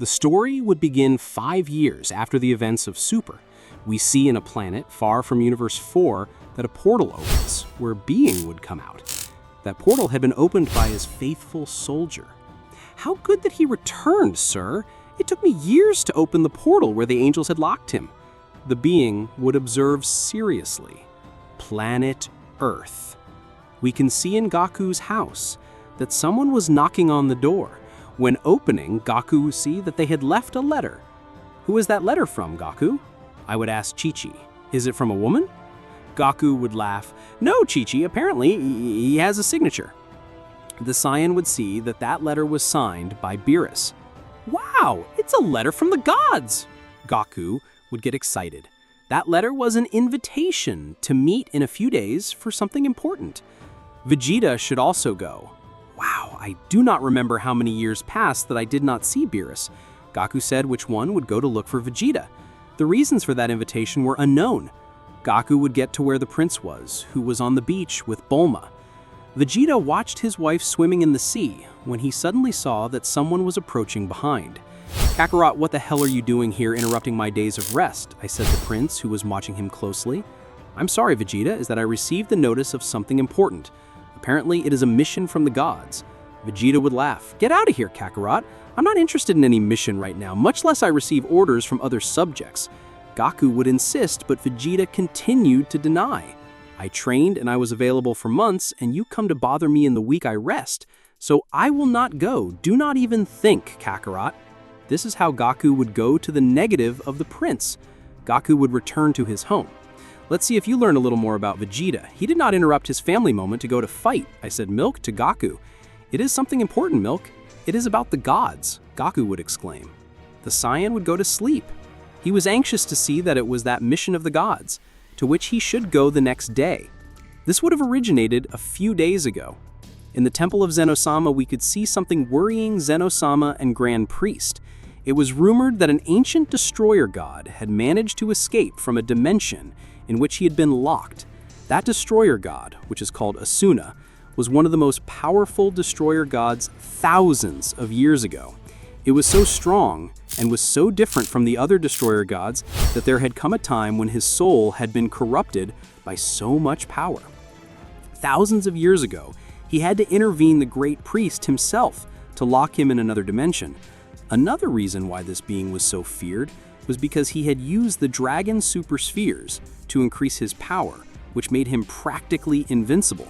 The story would begin 5 years after the events of Super. We see in a planet far from Universe 4 that a portal opens, where Being would come out. That portal had been opened by his faithful soldier. How good that he returned, sir! It took me years to open the portal where the angels had locked him. The Being would observe seriously. Planet Earth. We can see in Goku's house that someone was knocking on the door. When opening, Goku would see that they had left a letter. Who is that letter from, Goku? I would ask Chi-Chi. Is it from a woman? Goku would laugh. No, Chi-Chi, apparently he has a signature. The Saiyan would see that that letter was signed by Beerus. Wow, it's a letter from the gods! Goku would get excited. That letter was an invitation to meet in a few days for something important. Vegeta should also go. Wow, I do not remember how many years passed that I did not see Beerus. Goku said which one would go to look for Vegeta. The reasons for that invitation were unknown. Goku would get to where the prince was, who was on the beach with Bulma. Vegeta watched his wife swimming in the sea when he suddenly saw that someone was approaching behind. Kakarot, what the hell are you doing here interrupting my days of rest? I said to the prince, who was watching him closely. I'm sorry, Vegeta, is that I received the notice of something important. Apparently, it is a mission from the gods. Vegeta would laugh. Get out of here, Kakarot. I'm not interested in any mission right now, much less I receive orders from other subjects. Goku would insist, but Vegeta continued to deny. I trained and I was available for months, and you come to bother me in the week I rest. So I will not go. Do not even think, Kakarot. This is how Goku would go to the negative of the prince. Goku would return to his home. Let's see if you learn a little more about Vegeta. He did not interrupt his family moment to go to fight. I said, Milk, to Goku. It is something important, Milk. It is about the gods, Goku would exclaim. The Saiyan would go to sleep. He was anxious to see that it was that mission of the gods, to which he should go the next day. This would have originated a few days ago. In the temple of Zeno-sama, we could see something worrying Zeno-sama and Grand Priest. It was rumored that an ancient destroyer god had managed to escape from a dimension in which he had been locked. That destroyer god, which is called Asuna, was one of the most powerful destroyer gods thousands of years ago. It was so strong and was so different from the other destroyer gods that there had come a time when his soul had been corrupted by so much power. Thousands of years ago, he had to intervene the great priest himself to lock him in another dimension. Another reason why this being was so feared was because he had used the dragon super spheres to increase his power, which made him practically invincible.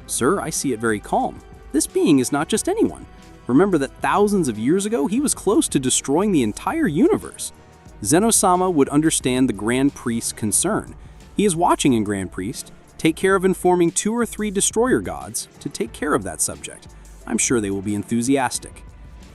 Sir, I see it very calm. This being is not just anyone. Remember that thousands of years ago, he was close to destroying the entire universe. Zeno-sama would understand the Grand Priest's concern. He is watching in Grand Priest. Take care of informing 2 or 3 destroyer gods to take care of that subject. I'm sure they will be enthusiastic.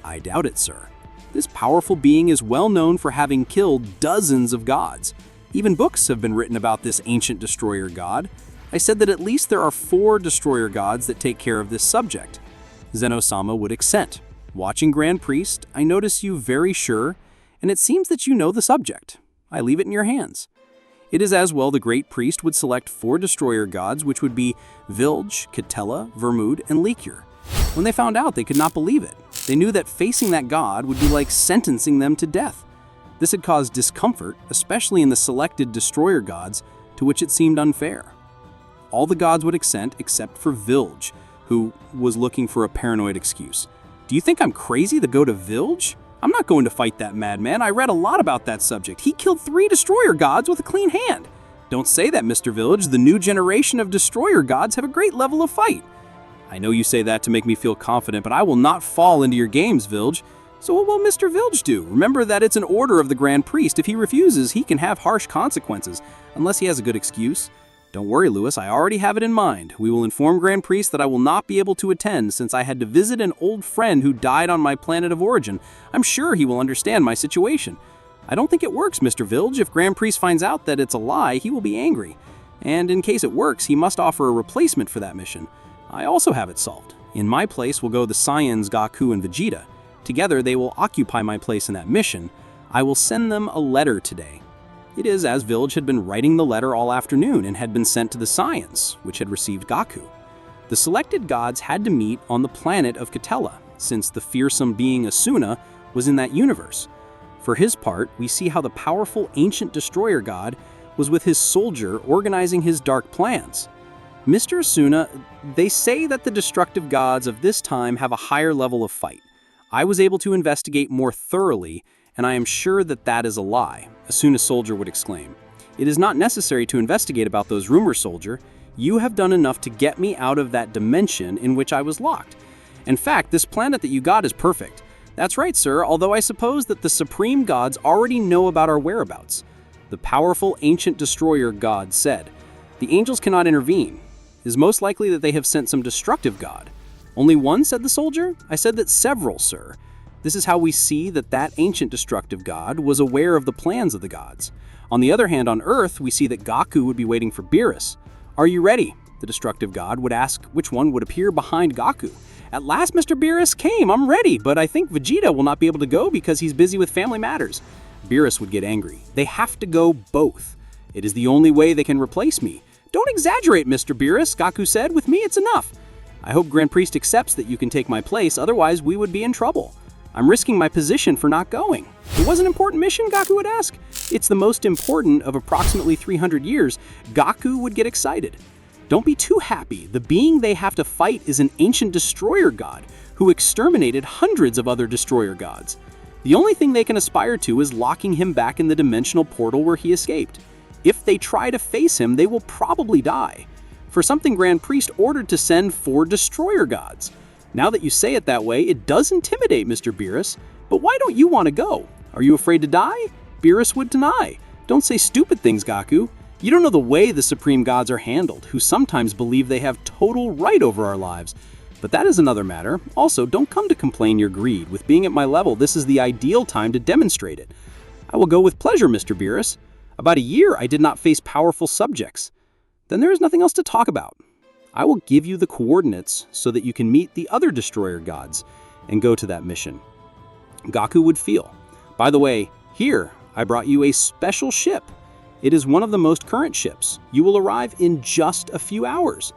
I doubt it, sir. This powerful being is well known for having killed dozens of gods. Even books have been written about this ancient destroyer god. I said that at least there are 4 destroyer gods that take care of this subject. Zeno-sama would accent. Watching Grand Priest, I notice you very sure, and it seems that you know the subject. I leave it in your hands. It is as well the great priest would select 4 destroyer gods, which would be Vilge, Catella, Vermud, and Liquor. When they found out, they could not believe it. They knew that facing that god would be like sentencing them to death. This had caused discomfort, especially in the selected destroyer gods, to which it seemed unfair. All the gods would accent except for Vilge, who was looking for a paranoid excuse. Do you think I'm crazy to go to Vilge? I'm not going to fight that madman. I read a lot about that subject. He killed 3 destroyer gods with a clean hand. Don't say that, Mr. Vilge. The new generation of destroyer gods have a great level of fight. I know you say that to make me feel confident, but I will not fall into your games, Vilge. So what will Mr. Vilge do? Remember that it's an order of the Grand Priest. If he refuses, he can have harsh consequences, unless he has a good excuse. Don't worry, Lewis, I already have it in mind. We will inform Grand Priest that I will not be able to attend since I had to visit an old friend who died on my planet of origin. I'm sure he will understand my situation. I don't think it works, Mr. Vilge. If Grand Priest finds out that it's a lie, he will be angry. And in case it works, he must offer a replacement for that mission. I also have it solved. In my place will go the Saiyans Goku and Vegeta. Together, they will occupy my place in that mission. I will send them a letter today. It is as Vilge had been writing the letter all afternoon and had been sent to the Saiyans, which had received Goku. The selected gods had to meet on the planet of Catella, since the fearsome being Asuna was in that universe. For his part, we see how the powerful ancient destroyer god was with his soldier organizing his dark plans. Mr. Asuna, they say that the destructive gods of this time have a higher level of fight. I was able to investigate more thoroughly, and I am sure that that is a lie, Asuna's soldier would exclaim. It is not necessary to investigate about those rumors, soldier. You have done enough to get me out of that dimension in which I was locked. In fact, this planet that you got is perfect. That's right, sir, although I suppose that the supreme gods already know about our whereabouts. The powerful ancient destroyer god said. The angels cannot intervene. It is most likely that they have sent some destructive god. Only one, said the soldier? I said that several, sir. This is how we see that ancient destructive god was aware of the plans of the gods. On the other hand, on Earth, we see that Goku would be waiting for Beerus. Are you ready? The destructive god would ask which one would appear behind Goku. At last, Mr. Beerus came. I'm ready, but I think Vegeta will not be able to go because he's busy with family matters. Beerus would get angry. They have to go both. It is the only way they can replace me. Don't exaggerate, Mr. Beerus, Goku said. With me, it's enough. I hope Grand Priest accepts that you can take my place, otherwise we would be in trouble. I'm risking my position for not going. It was an important mission, Goku would ask. It's the most important of approximately 300 years. Goku would get excited. Don't be too happy. The being they have to fight is an ancient destroyer god who exterminated hundreds of other destroyer gods. The only thing they can aspire to is locking him back in the dimensional portal where he escaped. If they try to face him, they will probably die. For something, Grand Priest ordered to send 4 destroyer gods. Now that you say it that way, it does intimidate Mr. Beerus. But why don't you want to go? Are you afraid to die? Beerus would deny. Don't say stupid things, Goku. You don't know the way the supreme gods are handled, who sometimes believe they have total right over our lives. But that is another matter. Also, don't come to complain your greed. With being at my level, this is the ideal time to demonstrate it. I will go with pleasure, Mr. Beerus. About a year, I did not face powerful subjects. Then there is nothing else to talk about. I will give you the coordinates so that you can meet the other destroyer gods and go to that mission. Goku would feel. By the way, here, I brought you a special ship. It is one of the most current ships. You will arrive in just a few hours.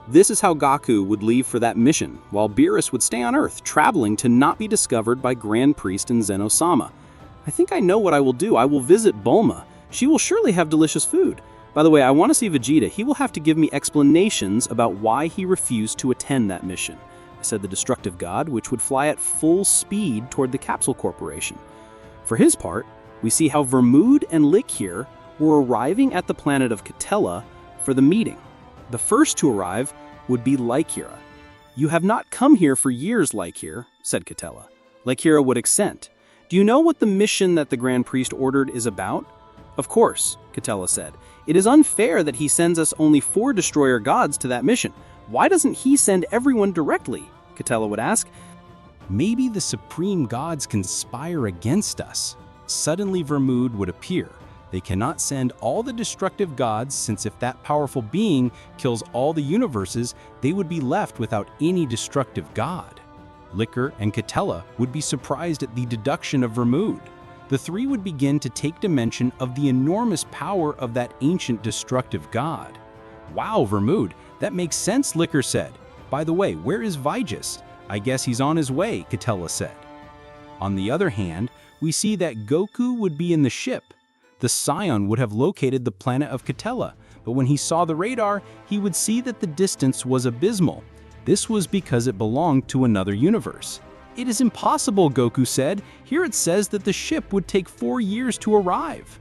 This is how Goku would leave for that mission, while Beerus would stay on Earth, traveling to not be discovered by Grand Priest and Zeno-sama. I think I know what I will do. I will visit Bulma. She will surely have delicious food. By the way, I want to see Vegeta. He will have to give me explanations about why he refused to attend that mission, said the destructive god, which would fly at full speed toward the Capsule Corporation. For his part, we see how Vermood and Likhir were arriving at the planet of Katella for the meeting. The first to arrive would be Likhira. You have not come here for years, Likhir, said Katella. Likhira would assent. Do you know what the mission that the Grand Priest ordered is about? Of course, Katella said. It is unfair that he sends us only 4 destroyer gods to that mission. Why doesn't he send everyone directly? Katella would ask. Maybe the supreme gods conspire against us. Suddenly Vermood would appear. They cannot send all the destructive gods, since if that powerful being kills all the universes, they would be left without any destructive god. Likhir and Katella would be surprised at the deduction of Vermood. The 3 would begin to take dimension of the enormous power of that ancient destructive god. Wow, Vermood, that makes sense, Likhir said. By the way, where is Vijayas? I guess he's on his way, Katella said. On the other hand, we see that Goku would be in the ship. The Saiyan would have located the planet of Katella, but when he saw the radar, he would see that the distance was abysmal. This was because it belonged to another universe. It is impossible, Goku said. Here it says that the ship would take 4 years to arrive.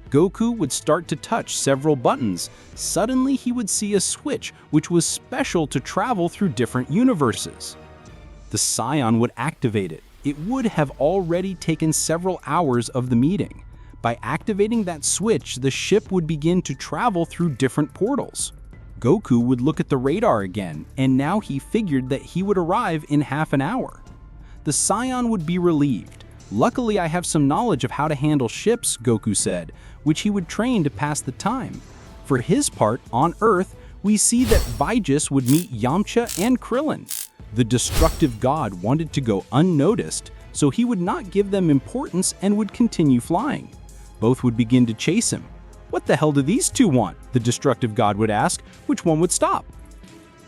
Goku would start to touch several buttons. Suddenly he would see a switch which was special to travel through different universes. The Saiyan would activate it. It would have already taken several hours of the meeting. By activating that switch, the ship would begin to travel through different portals. Goku would look at the radar again, and now he figured that he would arrive in half an hour. The Saiyan would be relieved. Luckily, I have some knowledge of how to handle ships, Goku said, which he would train to pass the time. For his part, on Earth, we see that Vijayas would meet Yamcha and Krillin. The destructive god wanted to go unnoticed, so he would not give them importance and would continue flying. Both would begin to chase him. What the hell do these 2 want? The destructive god would ask. Which one would stop?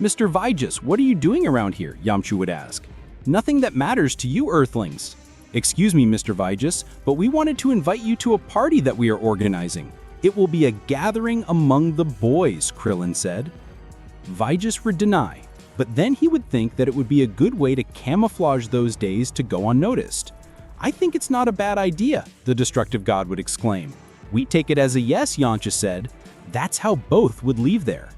Mr. Vijayas, what are you doing around here? Yamcha would ask. Nothing that matters to you Earthlings. "Excuse me, Mr. Vigus, but we wanted to invite you to a party that we are organizing. It will be a gathering among the boys," Krillin said. Vigus would deny, but then he would think that it would be a good way to camouflage those days to go unnoticed. "I think it's not a bad idea," the destructive god would exclaim. "We take it as a yes," Yamcha said. That's how both would leave there.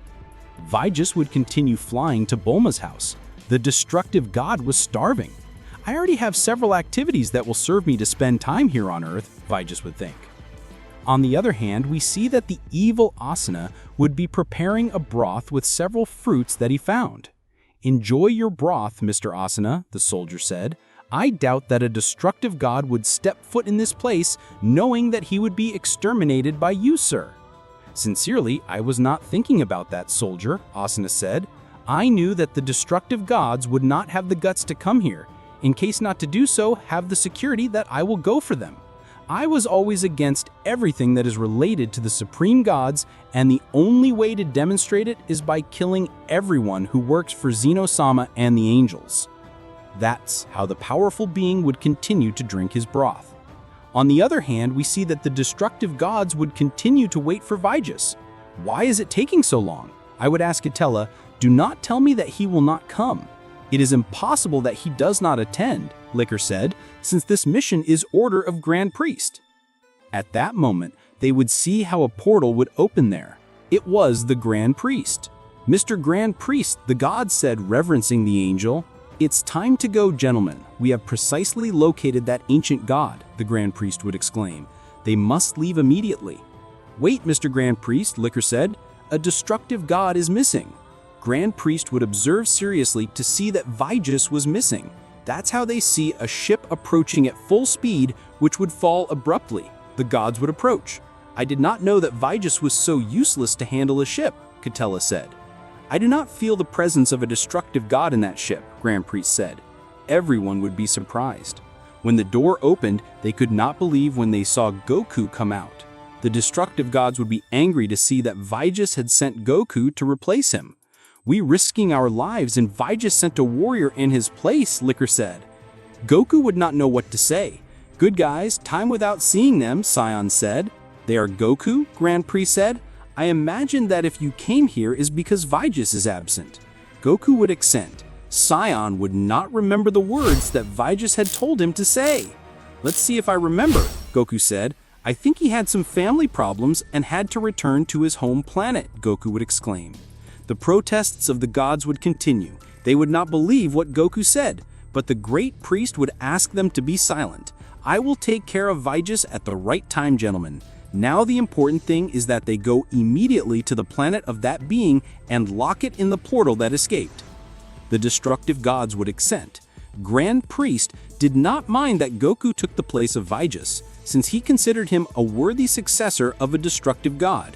Vigus would continue flying to Bulma's house. The destructive god was starving. "I already have several activities that will serve me to spend time here on Earth," Vigus would think. On the other hand, we see that the evil Asuna would be preparing a broth with several fruits that he found. "Enjoy your broth, Mr. Asuna," the soldier said. "I doubt that a destructive god would step foot in this place knowing that he would be exterminated by you, sir." "Sincerely, I was not thinking about that, soldier," Asuna said. "I knew that the destructive gods would not have the guts to come here. In case not to do so, have the security that I will go for them. I was always against everything that is related to the supreme gods, and the only way to demonstrate it is by killing everyone who works for Zeno-sama and the angels." That's how the powerful being would continue to drink his broth. On the other hand, we see that the destructive gods would continue to wait for Vigus. "Why is it taking so long?" I would ask Itella. "Do not tell me that he will not come. It is impossible that he does not attend," Licker said, "since this mission is order of Grand Priest." At that moment, they would see how a portal would open there. It was the Grand Priest. "Mr. Grand Priest," the god said, reverencing the angel. "It's time to go, gentlemen. We have precisely located that ancient god," the Grand Priest would exclaim. "They must leave immediately." "Wait, Mr. Grand Priest," Licker said. "A destructive god is missing." Grand Priest would observe seriously to see that Vigus was missing. That's how they see a ship approaching at full speed, which would fall abruptly. The gods would approach. "I did not know that Vigus was so useless to handle a ship," Catella said. "I do not feel the presence of a destructive god in that ship," Grand Priest said. Everyone would be surprised. When the door opened, they could not believe when they saw Goku come out. The destructive gods would be angry to see that Vigus had sent Goku to replace him. "We risking our lives and Vigus sent a warrior in his place," Licker said. Goku would not know what to say. "Good guys, time without seeing them," Saiyan said. "They are Goku?" Grand Priest said. "I imagine that if you came here is because Vigus is absent." Goku would accent. Saiyan would not remember the words that Vigus had told him to say. "Let's see if I remember," Goku said. "I think he had some family problems and had to return to his home planet," Goku would exclaim. The protests of the gods would continue. They would not believe what Goku said, but the great priest would ask them to be silent. "I will take care of Vigus at the right time, gentlemen. Now the important thing is that they go immediately to the planet of that being and lock it in the portal that escaped." The destructive gods would accent. Grand Priest did not mind that Goku took the place of Vigus, since he considered him a worthy successor of a destructive god.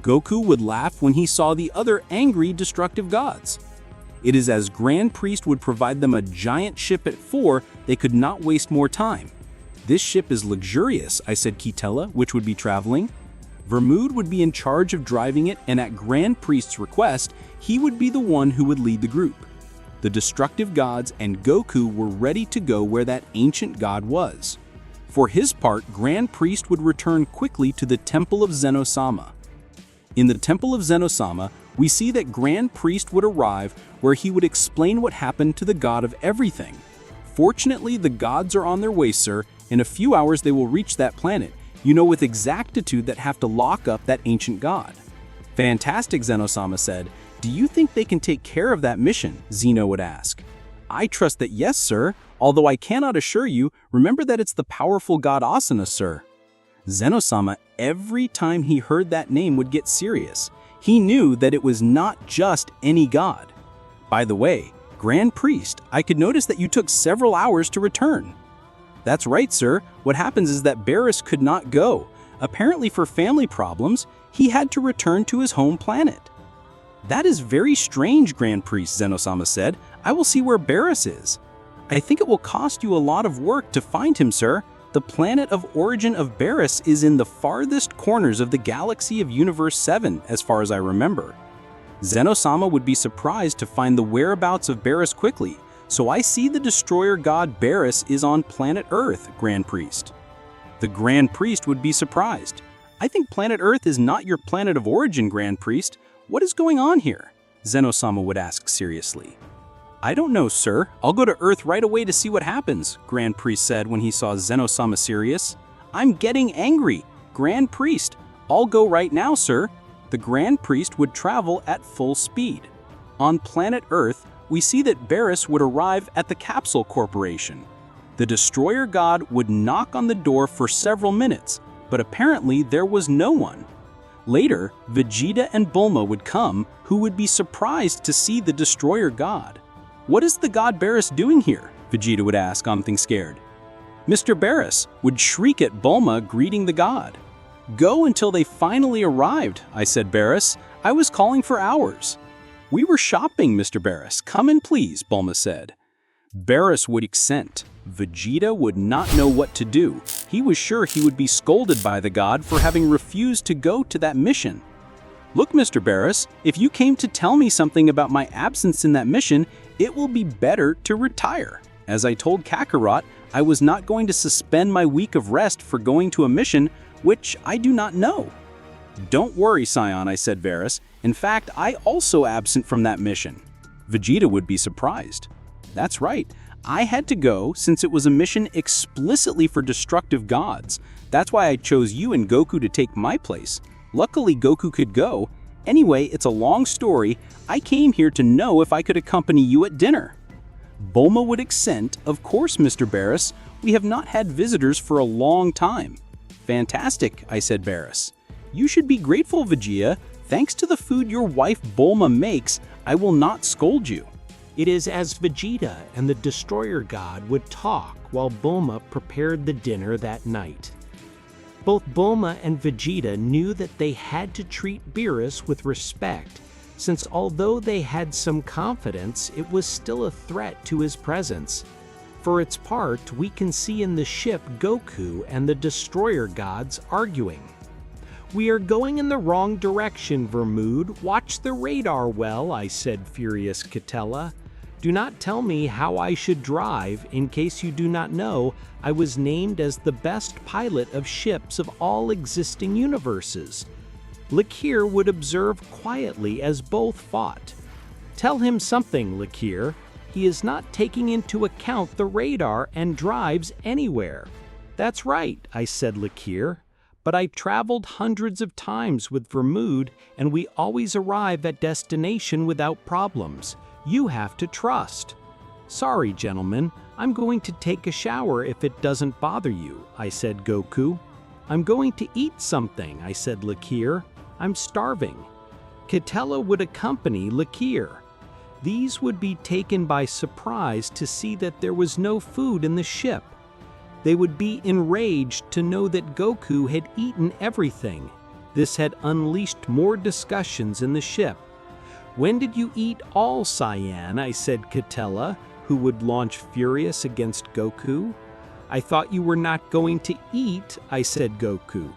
Goku would laugh when he saw the other angry destructive gods. It is as Grand Priest would provide them a giant ship at 4, they could not waste more time. "This ship is luxurious," I said Kitella, which would be traveling. Vermood would be in charge of driving it, and at Grand Priest's request, he would be the one who would lead the group. The destructive gods and Goku were ready to go where that ancient god was. For his part, Grand Priest would return quickly to the Temple of Zeno-sama. In the Temple of Zeno-sama, we see that Grand Priest would arrive where he would explain what happened to the god of everything. "Fortunately, the gods are on their way, sir. In a few hours they will reach that planet. You know with exactitude that have to lock up that ancient god." "Fantastic," Zeno-sama said. "Do you think they can take care of that mission?" Zeno would ask. "I trust that yes, sir. Although I cannot assure you, remember that it's the powerful god Asuna, sir." Zeno-sama, every time he heard that name, would get serious. He knew that it was not just any god. "By the way, Grand Priest, I could notice that you took several hours to return." "That's right, sir. What happens is that Barris could not go. Apparently for family problems, he had to return to his home planet." "That is very strange, Grand Priest," Zeno-sama said. "I will see where Barris is." "I think it will cost you a lot of work to find him, sir. The planet of origin of Barris is in the farthest corners of the galaxy of Universe 7, as far as I remember." Zeno-sama would be surprised to find the whereabouts of Barris quickly, So I see the destroyer god Barris is on planet Earth, Grand Priest. The Grand Priest would be surprised. I think planet Earth is not your planet of origin, Grand Priest. What is going on here? Zeno-sama would ask seriously. I don't know, sir. I'll go to Earth right away to see what happens, Grand Priest said when he saw Zeno-sama serious. I'm getting angry. Grand Priest, I'll go right now, sir. The Grand Priest would travel at full speed. On planet Earth, we see that Barris would arrive at the Capsule Corporation. The destroyer god would knock on the door for several minutes, but apparently there was no one. Later, Vegeta and Bulma would come, who would be surprised to see the destroyer god. What is the god Barris doing here? Vegeta would ask, something scared. Mr. Barris would shriek at Bulma, greeting the god. Go until they finally arrived, I said, Barris. I was calling for hours. We were shopping, Mr. Barris. Come in, please, Bulma said. Barris would assent. Vegeta would not know what to do. He was sure he would be scolded by the god for having refused to go to that mission. Look, Mr. Barris, if you came to tell me something about my absence in that mission, it will be better to retire. As I told Kakarot, I was not going to suspend my week of rest for going to a mission which I do not know. Don't worry, Saiyan, I said, Barris. In fact, I also absent from that mission. Vegeta would be surprised. That's right. I had to go since it was a mission explicitly for destructive gods. That's why I chose you and Goku to take my place. Luckily, Goku could go. Anyway, it's a long story. I came here to know if I could accompany you at dinner. Bulma would assent. Of course, Mr. Barris. We have not had visitors for a long time. Fantastic, I said, Barris. You should be grateful, Vegeta. Thanks to the food your wife Bulma makes, I will not scold you. It is as Vegeta and the Destroyer God would talk while Bulma prepared the dinner that night. Both Bulma and Vegeta knew that they had to treat Beerus with respect, since although they had some confidence, it was still a threat to his presence. For its part, we can see in the ship Goku and the Destroyer Gods arguing. We are going in the wrong direction, Vermood. Watch the radar well, I said, furious Catella. Do not tell me how I should drive. In case you do not know, I was named as the best pilot of ships of all existing universes. Lakir would observe quietly as both fought. Tell him something, Lakir. He is not taking into account the radar and drives anywhere. That's right, I said, Lakir. But I traveled hundreds of times with Vermood, and we always arrive at destination without problems. You have to trust. Sorry, gentlemen, I'm going to take a shower if it doesn't bother you, I said, Goku. I'm going to eat something, I said, Lakir. I'm starving. Catella would accompany Lakir. These would be taken by surprise to see that there was no food in the ship. They would be enraged to know that Goku had eaten everything. This had unleashed more discussions in the ship. When did you eat all, Saiyan? I said, Catella, who would launch furious against Goku. I thought you were not going to eat, I said, Goku.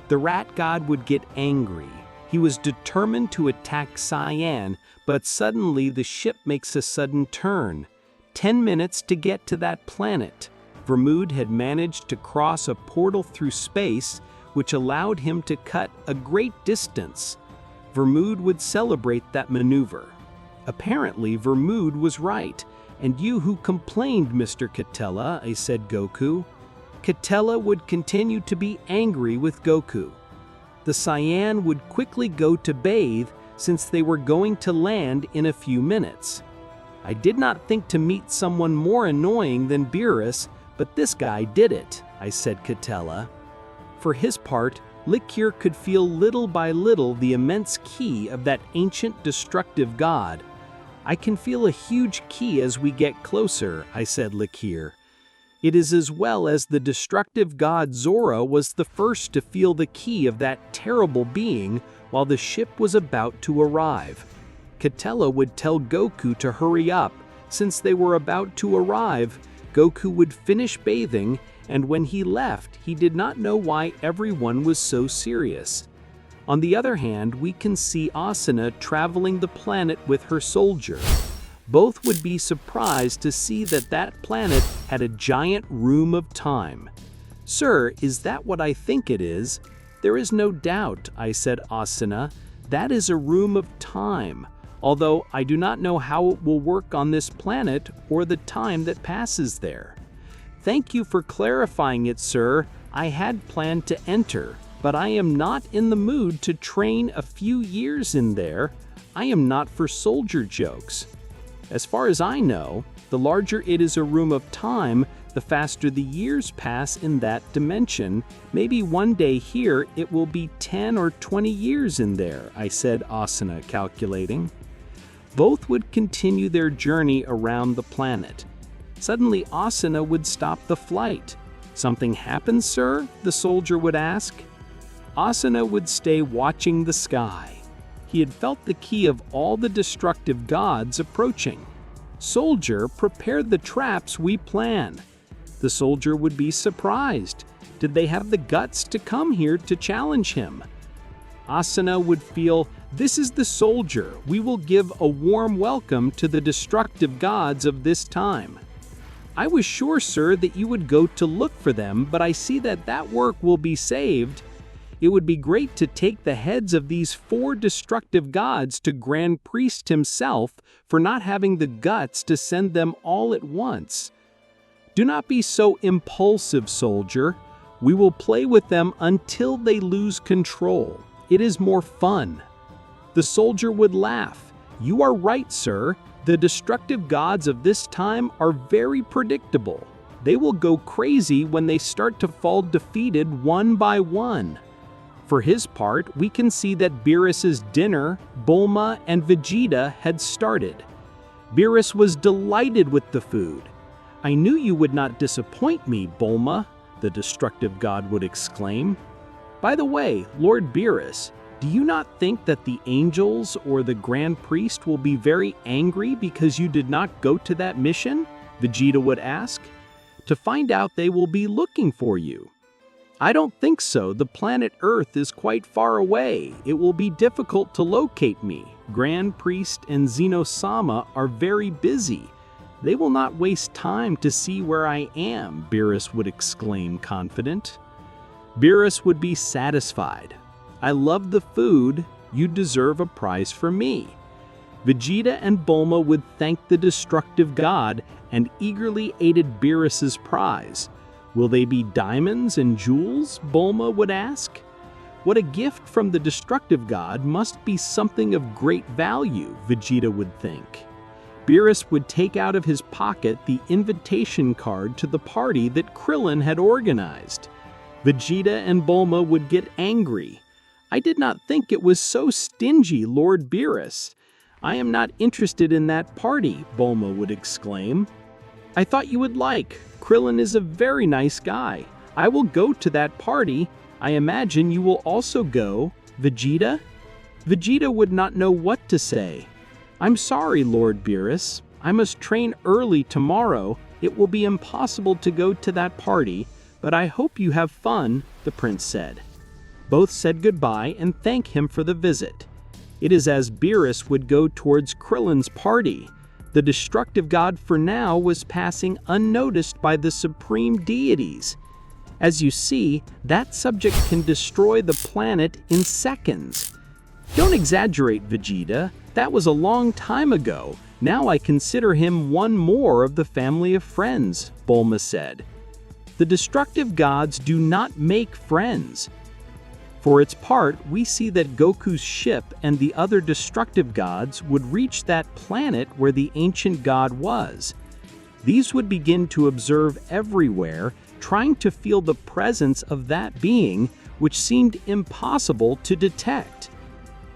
The rat god would get angry. He was determined to attack Saiyan, but suddenly the ship makes a sudden turn. 10 minutes to get to that planet. Vermood had managed to cross a portal through space, which allowed him to cut a great distance. Vermood would celebrate that maneuver. Apparently, Vermood was right, and you who complained, Mr. Catella, I said, Goku. Catella would continue to be angry with Goku. The Saiyan would quickly go to bathe since they were going to land in a few minutes. I did not think to meet someone more annoying than Beerus, but this guy did it, I said, Catella. For his part, Lakir could feel little by little the immense ki of that ancient destructive god. I can feel a huge ki as we get closer, I said, Lakir. It is as well as the destructive god Zora was the first to feel the ki of that terrible being while the ship was about to arrive. Catella would tell Goku to hurry up. Since they were about to arrive, Goku would finish bathing, and when he left, he did not know why everyone was so serious. On the other hand, we can see Asuna traveling the planet with her soldier. Both would be surprised to see that that planet had a giant room of time. "Sir, is that what I think it is?" "There is no doubt," I said, Asuna. "That is a room of time, although I do not know how it will work on this planet or the time that passes there." "Thank you for clarifying it, sir. I had planned to enter, but I am not in the mood to train a few years in there. I am not for soldier jokes. As far as I know, the larger it is a room of time, the faster the years pass in that dimension. Maybe one day here it will be 10 or 20 years in there," I said, Asuna, calculating. Both would continue their journey around the planet. Suddenly, Asuna would stop the flight. "Something happened, sir?" the soldier would ask. Asuna would stay watching the sky. He had felt the key of all the destructive gods approaching. "Soldier, prepare the traps we plan." The soldier would be surprised. Did they have the guts to come here to challenge him? Asuna would feel, "This is the soldier. We will give a warm welcome to the destructive gods of this time." "I was sure, sir, that you would go to look for them, but I see that that work will be saved. It would be great to take the heads of these 4 destructive gods to Grand Priest himself for not having the guts to send them all at once." "Do not be so impulsive, soldier. We will play with them until they lose control. It is more fun." The soldier would laugh. "You are right, sir. The destructive gods of this time are very predictable. They will go crazy when they start to fall defeated one by one." For his part, we can see that Beerus's dinner, Bulma and Vegeta had started. Beerus was delighted with the food. "I knew you would not disappoint me, Bulma," the destructive god would exclaim. "By the way, Lord Beerus, do you not think that the angels or the Grand Priest will be very angry because you did not go to that mission?" Vegeta would ask. "To find out, they will be looking for you." "I don't think so. The planet Earth is quite far away. It will be difficult to locate me. Grand Priest and Xeno-sama are very busy. They will not waste time to see where I am," Beerus would exclaim, confident. Beerus would be satisfied. "I love the food. You deserve a prize for me." Vegeta and Bulma would thank the destructive god and eagerly aided Beerus's prize. "Will they be diamonds and jewels?" Bulma would ask. "What a gift from the destructive god must be something of great value," Vegeta would think. Beerus would take out of his pocket the invitation card to the party that Krillin had organized. Vegeta and Bulma would get angry. "I did not think it was so stingy, Lord Beerus. I am not interested in that party," Bulma would exclaim. "I thought you would like. Krillin is a very nice guy. I will go to that party. I imagine you will also go, Vegeta?" Vegeta would not know what to say. "I'm sorry, Lord Beerus. I must train early tomorrow. It will be impossible to go to that party, but I hope you have fun," the prince said. Both said goodbye and thanked him for the visit. It is as Beerus would go towards Krillin's party. The destructive god for now was passing unnoticed by the supreme deities. As you see, that subject can destroy the planet in seconds. "Don't exaggerate, Vegeta. That was a long time ago. Now I consider him one more of the family of friends," Bulma said. "The destructive gods do not make friends." For its part, we see that Goku's ship and the other destructive gods would reach that planet where the ancient god was. These would begin to observe everywhere, trying to feel the presence of that being, which seemed impossible to detect.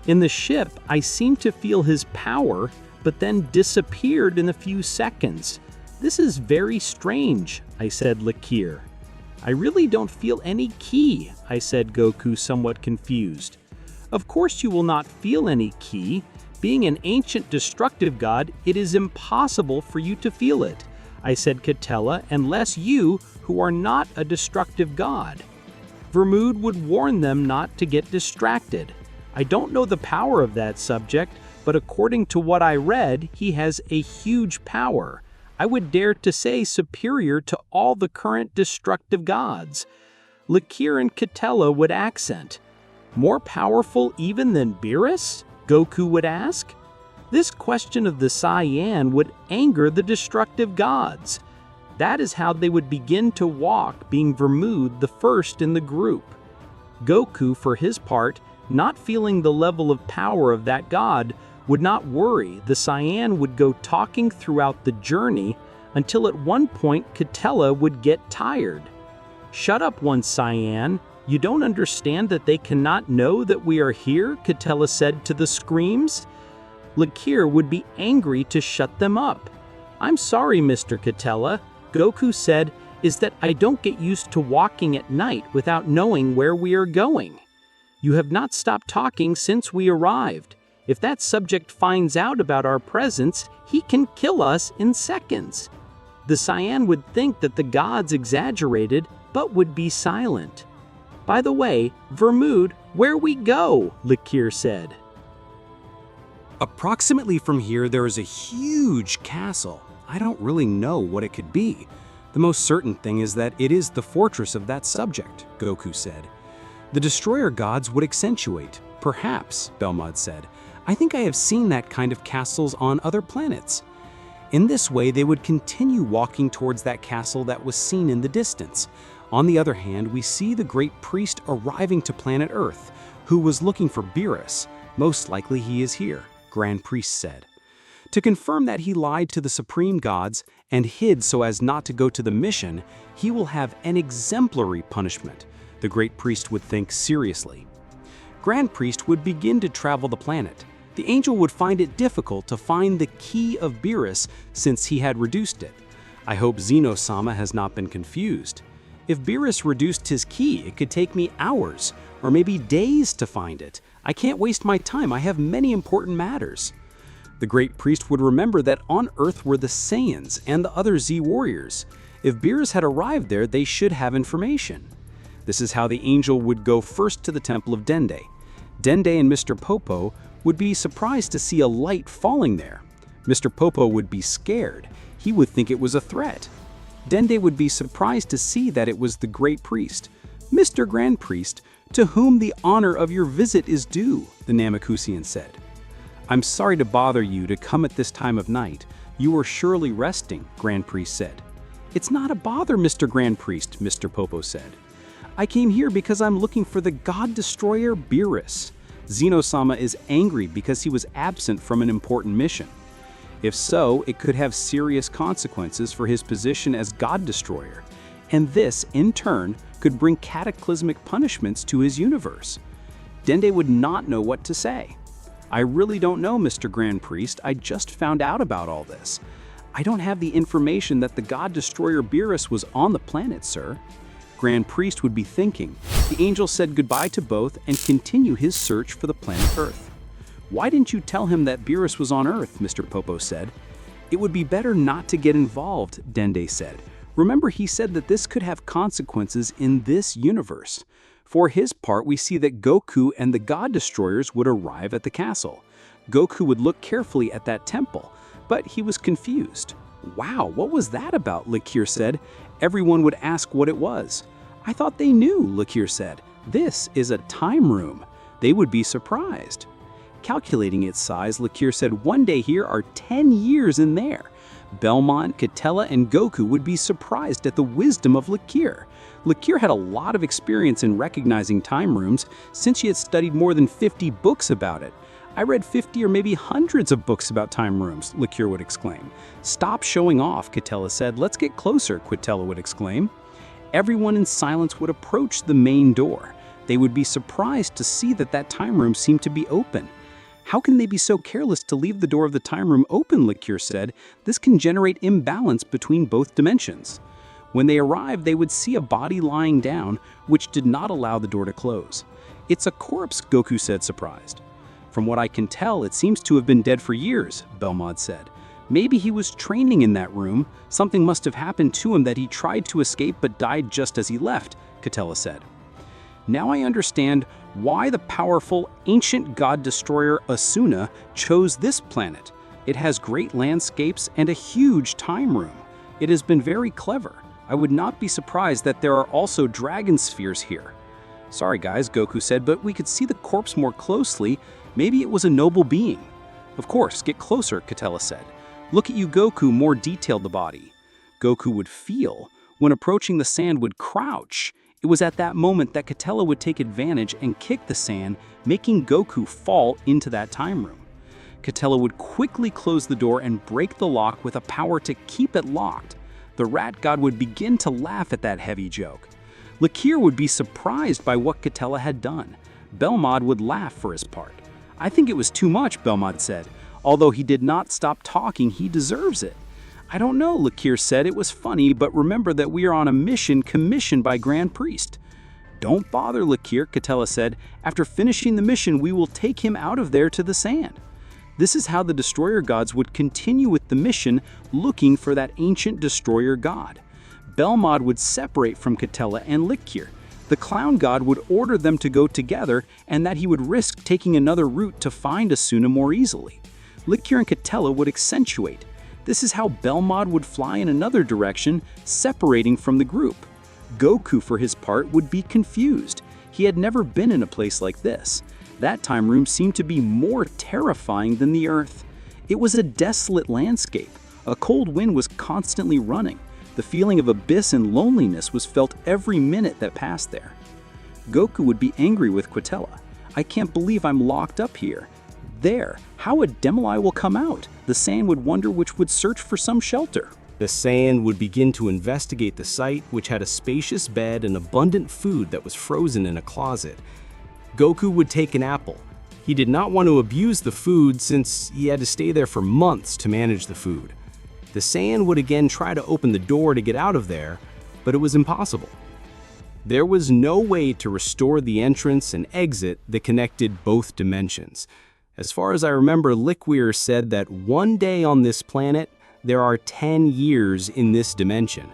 In the ship, I seemed to feel his power, but then disappeared in a few seconds. "This is very strange," I said, Lakir. "I really don't feel any ki," I said, Goku, somewhat confused. "Of course you will not feel any ki. Being an ancient destructive god, it is impossible for you to feel it," I said, Katella, "unless you, who are not a destructive god." Vermood would warn them not to get distracted. "I don't know the power of that subject, but according to what I read, he has a huge power. I would dare to say superior to all the current destructive gods. Lakir and Katella would accent. More powerful even than Beerus? Goku would ask. This question of the Saiyan would anger the destructive gods. That is how they would begin to walk, being Vermouth the first in the group. Goku, for his part, not feeling the level of power of that god, would not worry. The Saiyan would go talking throughout the journey until at one point Katella would get tired. "Shut up once, Saiyan. You don't understand that they cannot know that we are here," Katella said to the screams. Lakir would be angry to shut them up. "I'm sorry, Mr. Katella," Goku said, "is that I don't get used to walking at night without knowing where we are going. You have not stopped talking since we arrived. If that subject finds out about our presence, he can kill us in seconds." The Saiyan would think that the gods exaggerated, but would be silent. "By the way, Vermouth, where we go?" Lakir said. Approximately from here, there is a huge castle. I don't really know what it could be. The most certain thing is that it is the fortress of that subject, Goku said. The destroyer gods would accentuate. Perhaps, Belmod said. I think I have seen that kind of castles on other planets. In this way, they would continue walking towards that castle that was seen in the distance. On the other hand, we see the great priest arriving to planet Earth, who was looking for Beerus. Most likely he is here, Grand Priest said. To confirm that he lied to the supreme gods and hid so as not to go to the mission, he will have an exemplary punishment, the great priest would think seriously. Grand Priest would begin to travel the planet. The angel would find it difficult to find the key of Beerus since he had reduced it. I hope Zeno-sama has not been confused. If Beerus reduced his key, it could take me hours, or maybe days to find it. I can't waste my time, I have many important matters. The great priest would remember that on Earth were the Saiyans and the other Z-warriors. If Beerus had arrived there, they should have information. This is how the angel would go first to the temple of Dende. Dende and Mr. Popo would be surprised to see a light falling there. Mr. Popo would be scared. He would think it was a threat. Dende would be surprised to see that it was the great priest. "Mr. Grand Priest, to whom the honor of your visit is due," the Namekusean said. "I'm sorry to bother you to come at this time of night. You are surely resting," Grand Priest said. "It's not a bother, Mr. Grand Priest," Mr. Popo said. "I came here because I'm looking for the God Destroyer Beerus. Zeno-sama is angry because he was absent from an important mission. If so, it could have serious consequences for his position as God Destroyer, and this, in turn, could bring cataclysmic punishments to his universe." Dende would not know what to say. "I really don't know, Mr. Grand Priest. I just found out about all this. I don't have the information that the God Destroyer Beerus was on the planet, sir." Grand Priest would be thinking. The angel said goodbye to both and continue his search for the planet Earth. "Why didn't you tell him that Beerus was on Earth?" Mr. Popo said. "It would be better not to get involved," Dende said. "Remember, he said that this could have consequences in this universe." For his part, we see that Goku and the God Destroyers would arrive at the castle. Goku would look carefully at that temple, but he was confused. "Wow, what was that about?" Lakir said. Everyone would ask what it was. "I thought they knew," Lakir said. "This is a time room." They would be surprised. Calculating its size, Lakir said 1 day here are 10 years in there. Belmont, Katella, and Goku would be surprised at the wisdom of Lakir. Lakir had a lot of experience in recognizing time rooms since she had studied more than 50 books about it. "I read 50 or maybe hundreds of books about time rooms," Lakir would exclaim. "Stop showing off," Katella said. "Let's get closer," Quitella would exclaim. Everyone in silence would approach the main door. They would be surprised to see that that time room seemed to be open. "How can they be so careless to leave the door of the time room open?" Lakir said. "This can generate imbalance between both dimensions." When they arrived, they would see a body lying down, which did not allow the door to close. "It's a corpse," Goku said, surprised. "From what I can tell, it seems to have been dead for years," Belmod said. "Maybe he was training in that room. Something must have happened to him that he tried to escape but died just as he left," Katella said. Now I understand why the powerful ancient god destroyer Asuna chose this planet. It has great landscapes and a huge time room. It has been very clever. I would not be surprised that there are also dragon spheres here. Sorry guys, Goku said, but we could see the corpse more closely. Maybe it was a noble being. Of course, get closer, Katella said. Look at you, Goku, more detailed the body. Goku would feel. When approaching the sand would crouch. It was at that moment that Katella would take advantage and kick the sand, making Goku fall into that time room. Katella would quickly close the door and break the lock with a power to keep it locked. The rat god would begin to laugh at that heavy joke. Lakir would be surprised by what Katella had done. Belmod would laugh for his part. I think it was too much, Belmod said. Although he did not stop talking, he deserves it. I don't know, Lakir said. It was funny, but remember that we are on a mission commissioned by Grand Priest. Don't bother, Lakir, Katella said. After finishing the mission, we will take him out of there to the sand. This is how the Destroyer Gods would continue with the mission, looking for that ancient Destroyer God. Belmod would separate from Katella and Lakir. The Clown God would order them to go together, and that he would risk taking another route to find Asuna more easily. Lakir and Katella would accentuate. This is how Belmod would fly in another direction, separating from the group. Goku, for his part, would be confused. He had never been in a place like this. That time room seemed to be more terrifying than the Earth. It was a desolate landscape. A cold wind was constantly running. The feeling of abyss and loneliness was felt every minute that passed there. Goku would be angry with Katella. I can't believe I'm locked up here. There, how a Demoli will come out? The Saiyan would wonder which would search for some shelter. The Saiyan would begin to investigate the site, which had a spacious bed and abundant food that was frozen in a closet. Goku would take an apple. He did not want to abuse the food since he had to stay there for months to manage the food. The Saiyan would again try to open the door to get out of there, but it was impossible. There was no way to restore the entrance and exit that connected both dimensions. As far as I remember, Liquier said that one day on this planet, there are 10 years in this dimension.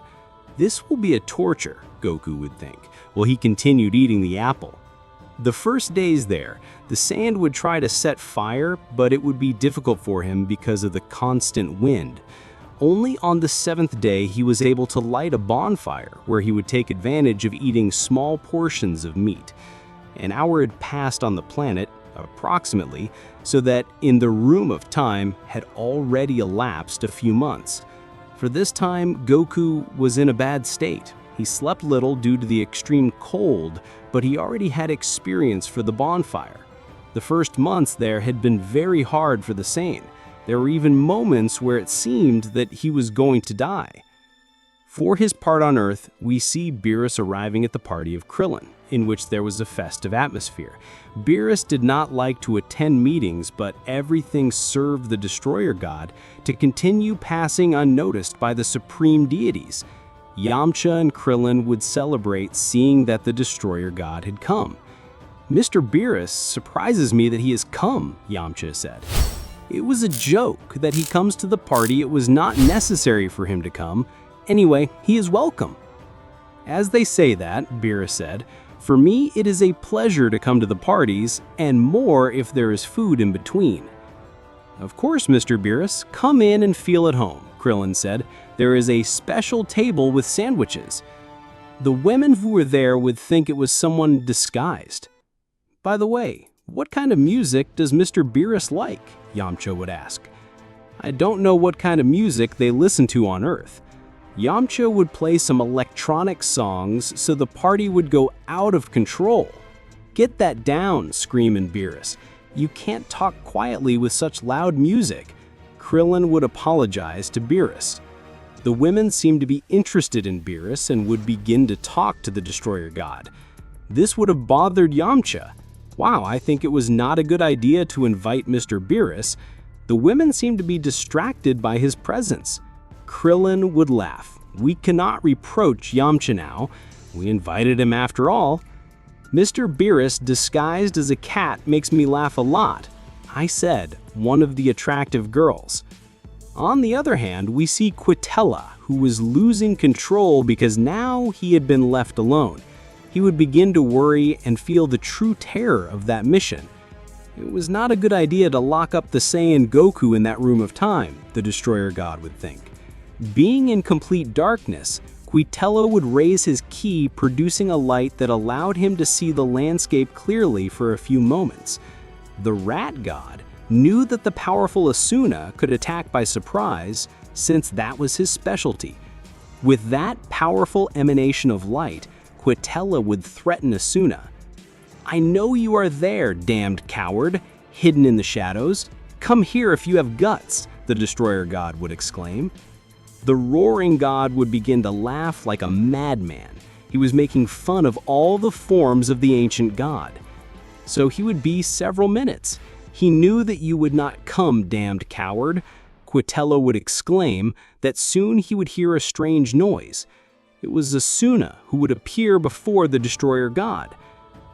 This will be a torture, Goku would think, while he continued eating the apple. The first days there, the Saiyan would try to set fire, but it would be difficult for him because of the constant wind. Only on the 7th day he was able to light a bonfire where he would take advantage of eating small portions of meat. An hour had passed on the planet, approximately, so that in the room of time had already elapsed a few months. For this time, Goku was in a bad state. He slept little due to the extreme cold, but he already had experience for the bonfire. The first months there had been very hard for the Saiyan. There were even moments where it seemed that he was going to die. For his part on Earth, we see Beerus arriving at the party of Krillin, in which there was a festive atmosphere. Beerus did not like to attend meetings, but everything served the Destroyer God to continue passing unnoticed by the supreme deities. Yamcha and Krillin would celebrate seeing that the Destroyer God had come. Mr. Beerus surprises me that he has come, Yamcha said. It was a joke that he comes to the party. It was not necessary for him to come. Anyway, he is welcome. As they say that, Beerus said, for me it is a pleasure to come to the parties, and more if there is food in between. Of course, Mr. Beerus, come in and feel at home, Krillin said. There is a special table with sandwiches. The women who were there would think it was someone disguised. By the way, what kind of music does Mr. Beerus like? Yamcha would ask. I don't know what kind of music they listen to on Earth. Yamcha would play some electronic songs so the party would go out of control. Get that down, screamed Beerus. You can't talk quietly with such loud music. Krillin would apologize to Beerus. The women seemed to be interested in Beerus and would begin to talk to the Destroyer God. This would have bothered Yamcha. Wow, I think it was not a good idea to invite Mr. Beerus. The women seemed to be distracted by his presence. Krillin would laugh. We cannot reproach Yamcha now. We invited him after all. Mr. Beerus disguised as a cat makes me laugh a lot. I said, one of the attractive girls. On the other hand, we see Quitella, who was losing control because now he had been left alone. he would begin to worry and feel the true terror of that mission. It was not a good idea to lock up the Saiyan Goku in that room of time, the Destroyer God would think. Being in complete darkness, Quitella would raise his ki, producing a light that allowed him to see the landscape clearly for a few moments. The Rat God knew that the powerful Asuna could attack by surprise, since that was his specialty. With that powerful emanation of light, Quitella would threaten Asuna. "I know you are there, damned coward, hidden in the shadows. Come here if you have guts," the Destroyer God would exclaim. The Roaring God would begin to laugh like a madman. He was making fun of all the forms of the ancient god. So he would be several minutes. "He knew that you would not come, damned coward," Quitella would exclaim. That soon he would hear a strange noise. It was Asuna who would appear before the Destroyer God.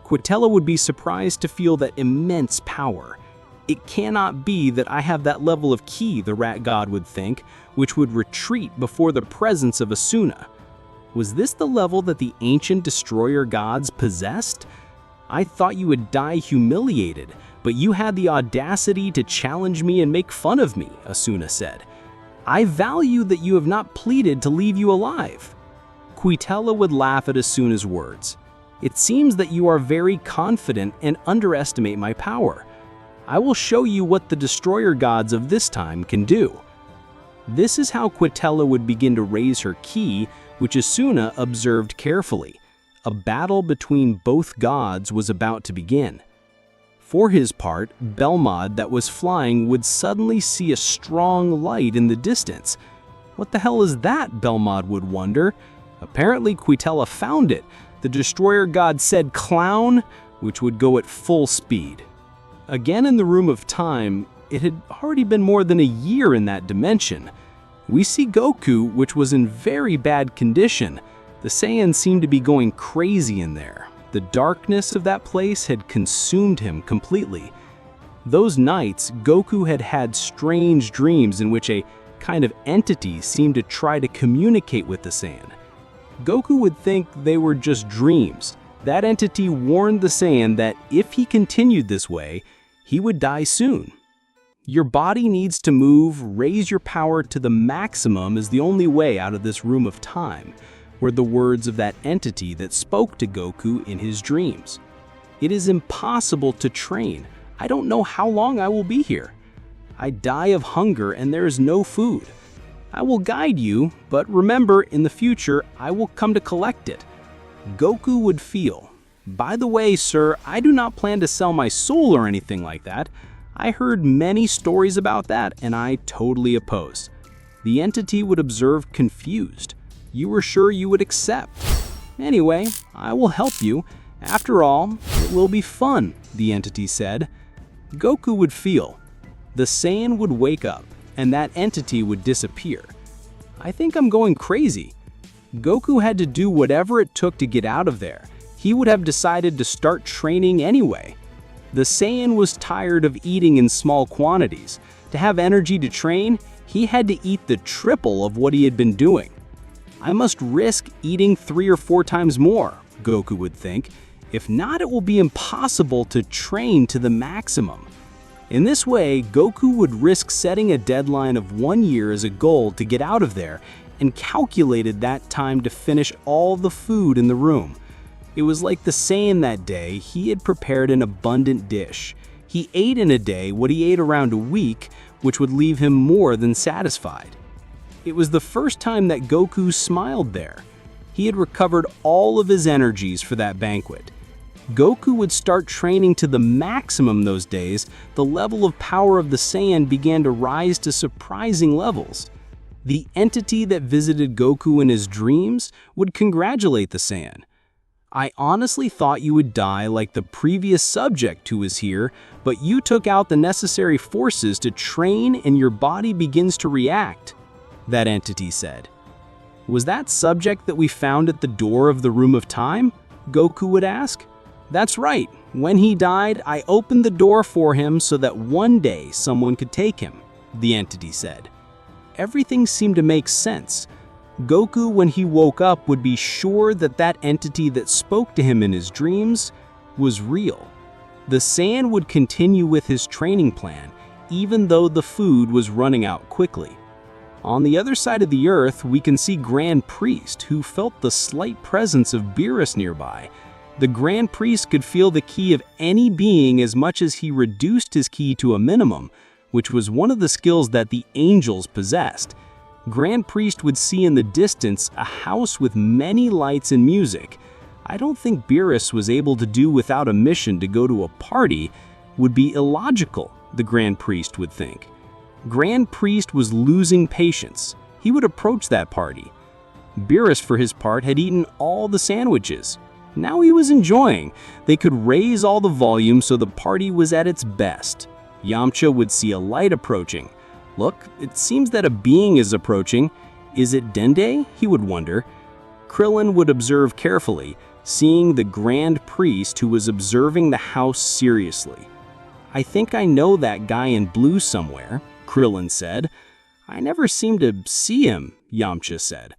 Quitella would be surprised to feel that immense power. "It cannot be that I have that level of ki," the Rat God would think, which would retreat before the presence of Asuna. Was this the level that the ancient Destroyer Gods possessed? "I thought you would die humiliated, but you had the audacity to challenge me and make fun of me," Asuna said. "I value that you have not pleaded to leave you alive." Quitella would laugh at Asuna's words. "It seems that you are very confident and underestimate my power. I will show you what the Destroyer Gods of this time can do." This is how Quitella would begin to raise her ki, which Asuna observed carefully. A battle between both gods was about to begin. For his part, Belmod, that was flying, would suddenly see a strong light in the distance. "What the hell is that?" Belmod would wonder. Apparently Quitella found it. The Destroyer God said "clown," which would go at full speed. Again in the room of time, it had already been more than a year in that dimension. We see Goku, which was in very bad condition. The Saiyans seemed to be going crazy in there. The darkness of that place had consumed him completely. Those nights, Goku had had strange dreams in which a kind of entity seemed to try to communicate with the Saiyan. Goku would think they were just dreams. That entity warned the Saiyan that if he continued this way, he would die soon. Your body needs to move, raise your power to the maximum is the only way out of this room of time, were the words of that entity that spoke to Goku in his dreams. It is impossible to train. I don't know how long I will be here. I die of hunger and there is no food. I will guide you, but remember, in the future, I will come to collect it. Goku would feel, "By the way, sir, I do not plan to sell my soul or anything like that. I heard many stories about that, and I totally oppose." The entity would observe confused. "You were sure you would accept. Anyway, I will help you. After all, it will be fun," the entity said. Goku would feel. The Saiyan would wake up, and that entity would disappear. "I think I'm going crazy." Goku had to do whatever it took to get out of there. He would have decided to start training anyway. The Saiyan was tired of eating in small quantities. To have energy to train, he had to eat the triple of what he had been doing. "I must risk eating 3 or 4 times more," Goku would think. "If not, it will be impossible to train to the maximum." In this way, Goku would risk setting a deadline of 1 year as a goal to get out of there, and calculated that time to finish all the food in the room. It was like the Saiyan that day. He had prepared an abundant dish. He ate in a day what he ate around a week, which would leave him more than satisfied. It was the first time that Goku smiled there. He had recovered all of his energies for that banquet. Goku would start training to the maximum those days. The level of power of the Saiyan began to rise to surprising levels. The entity that visited Goku in his dreams would congratulate the Saiyan. "I honestly thought you would die like the previous subject who was here, but you took out the necessary forces to train and your body begins to react," that entity said. "Was that subject that we found at the door of the room of time?" Goku would ask. "That's right. When he died, I opened the door for him so that one day someone could take him," the entity said. Everything seemed to make sense. Goku, when he woke up, would be sure that that entity that spoke to him in his dreams was real. The Saiyan would continue with his training plan, even though the food was running out quickly. On the other side of the earth, we can see Grand Priest, who felt the slight presence of Beerus nearby. The Grand Priest could feel the ki of any being as much as he reduced his ki to a minimum, which was one of the skills that the angels possessed. Grand Priest would see in the distance a house with many lights and music. I don't think Beerus was able to do without a mission to go to a party. Would be illogical, the Grand Priest would think. Grand Priest was losing patience. He would approach that party. Beerus, for his part, had eaten all the sandwiches. Now he was enjoying. They could raise all the volume so the party was at its best. Yamcha would see a light approaching. Look, it seems that a being is approaching. Is it Dende? He would wonder. Krillin would observe carefully, seeing the Grand Priest who was observing the house seriously. I think I know that guy in blue somewhere, Krillin said. I never seem to see him, Yamcha said.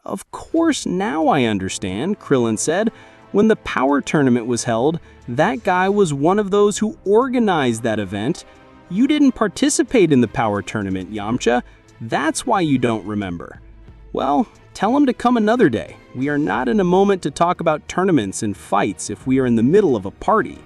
Of course, now I understand, Krillin said. When the power tournament was held, that guy was one of those who organized that event. You didn't participate in the power tournament, Yamcha. That's why you don't remember. Well, tell him to come another day. We are not in a moment to talk about tournaments and fights if we are in the middle of a party.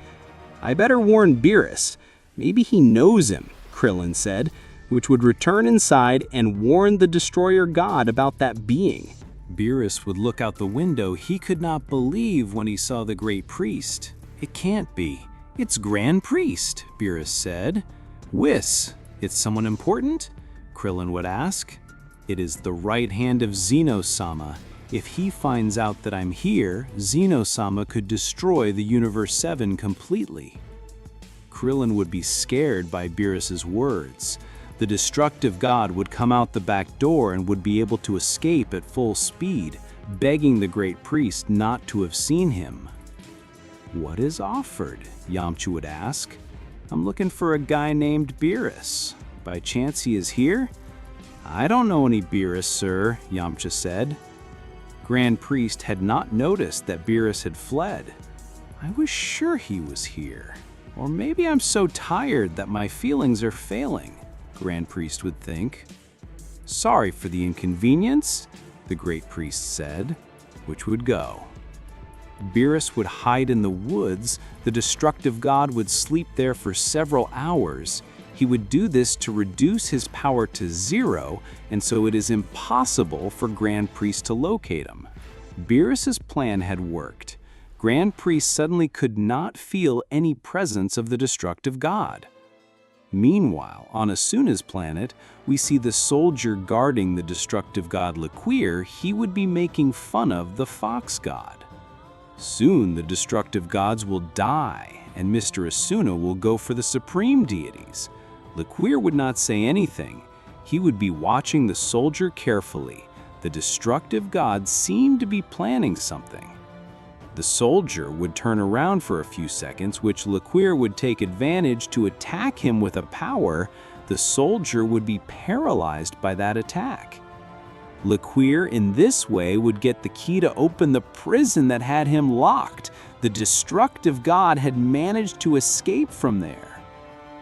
I better warn Beerus. Maybe he knows him, Krillin said, which would return inside and warn the Destroyer God about that being. Beerus would look out the window. He could not believe when he saw the Great Priest. It can't be. It's Grand Priest, Beerus said. Whis, it's someone important? Krillin would ask. It is the right hand of Zeno-sama. If he finds out that I'm here, Zeno-sama could destroy the Universe 7 completely. Krillin would be scared by Beerus's words. The destructive god would come out the back door and would be able to escape at full speed, begging the Great Priest not to have seen him. What is offered? Yamcha would ask. I'm looking for a guy named Beerus. By chance he is here? I don't know any Beerus, sir, Yamcha said. Grand Priest had not noticed that Beerus had fled. I was sure he was here. Or maybe I'm so tired that my feelings are failing, Grand Priest would think. Sorry for the inconvenience, the Great Priest said, which would go. Beerus would hide in the woods. The destructive god would sleep there for several hours. He would do this to reduce his power to 0, and so it is impossible for Grand Priest to locate him. Beerus's plan had worked. Grand Priest suddenly could not feel any presence of the destructive god. Meanwhile, on Asuna's planet, we see the soldier guarding the destructive god Laqueer. He would be making fun of the fox god. Soon the destructive gods will die, and Mr. Asuna will go for the supreme deities. Laqueer would not say anything. He would be watching the soldier carefully. The destructive god seemed to be planning something. The soldier would turn around for a few seconds, which Laqueer would take advantage to attack him with a power. The soldier would be paralyzed by that attack. Laqueer, in this way, would get the key to open the prison that had him locked. The destructive god had managed to escape from there.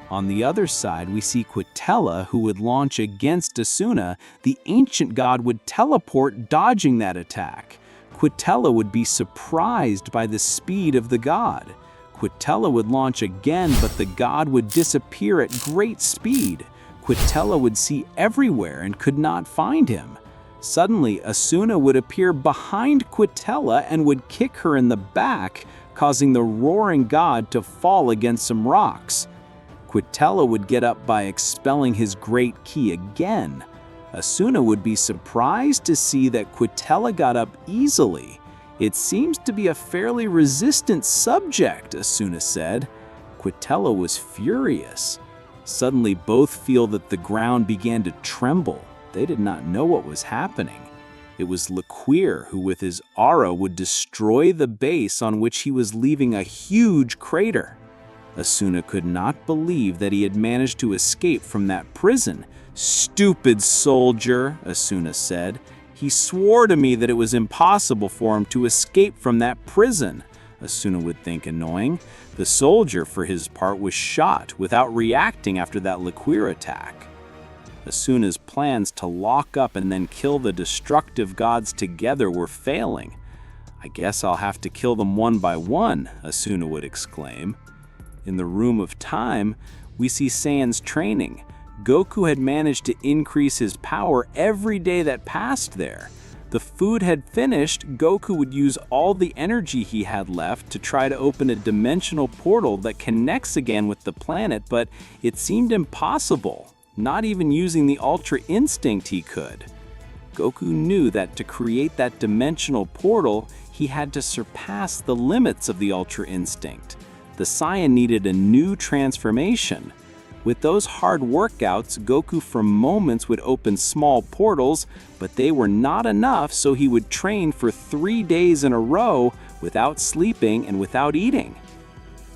On the other side, we see Quitella, who would launch against Asuna. The ancient god would teleport, dodging that attack. Quitella would be surprised by the speed of the god. Quitella would launch again, but the god would disappear at great speed. Quitella would see everywhere and could not find him. Suddenly, Asuna would appear behind Quitella and would kick her in the back, causing the roaring god to fall against some rocks. Quitella would get up by expelling his great ki again. Asuna would be surprised to see that Quitella got up easily. It seems to be a fairly resistant subject, Asuna said. Quitella was furious. Suddenly, both feel that the ground began to tremble. They did not know what was happening. It was Laqueer who, with his aura, would destroy the base on which he was leaving a huge crater. Asuna could not believe that he had managed to escape from that prison. Stupid soldier, Asuna said. He swore to me that it was impossible for him to escape from that prison. Asuna would think, annoying. The soldier, for his part, was shot without reacting after that Liquir attack. Asuna's plans to lock up and then kill the destructive gods together were failing. I guess I'll have to kill them one by one, Asuna would exclaim. In the Room of Time, we see Saiyan's training. Goku had managed to increase his power every day that passed there. The food had finished. Goku would use all the energy he had left to try to open a dimensional portal that connects again with the planet, but it seemed impossible. Not even using the Ultra Instinct he could. Goku knew that to create that dimensional portal, he had to surpass the limits of the Ultra Instinct. The Saiyan needed a new transformation. With those hard workouts, Goku for moments would open small portals, but they were not enough, so he would train for 3 days in a row without sleeping and without eating.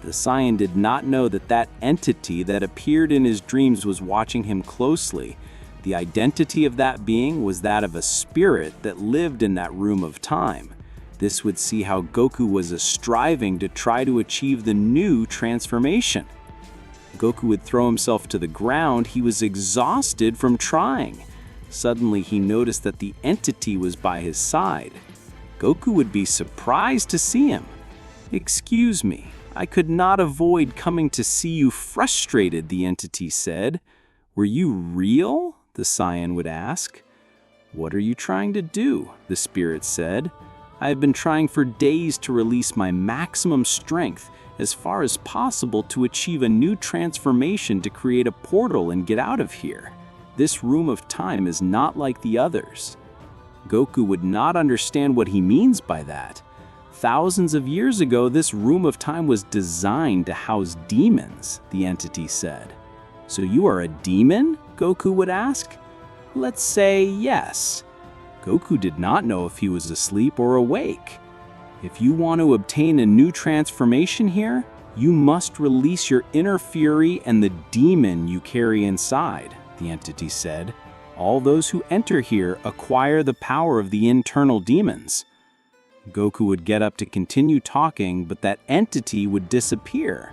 The Saiyan did not know that that entity that appeared in his dreams was watching him closely. The identity of that being was that of a spirit that lived in that Room of Time. This would see how Goku was striving to try to achieve the new transformation. Goku would throw himself to the ground. He was exhausted from trying. Suddenly, he noticed that the entity was by his side. Goku would be surprised to see him. "Excuse me, I could not avoid coming to see you frustrated," the entity said. "Were you real?" the Saiyan would ask. "What are you trying to do?" the spirit said. "I have been trying for days to release my maximum strength as far as possible to achieve a new transformation to create a portal and get out of here. This Room of Time is not like the others." Goku would not understand what he means by that. Thousands of years ago, this Room of Time was designed to house demons, the entity said. "So you are a demon?" Goku would ask. "Let's say yes." Goku did not know if he was asleep or awake. "If you want to obtain a new transformation here, you must release your inner fury and the demon you carry inside," the entity said. "All those who enter here acquire the power of the internal demons." Goku would get up to continue talking, but that entity would disappear.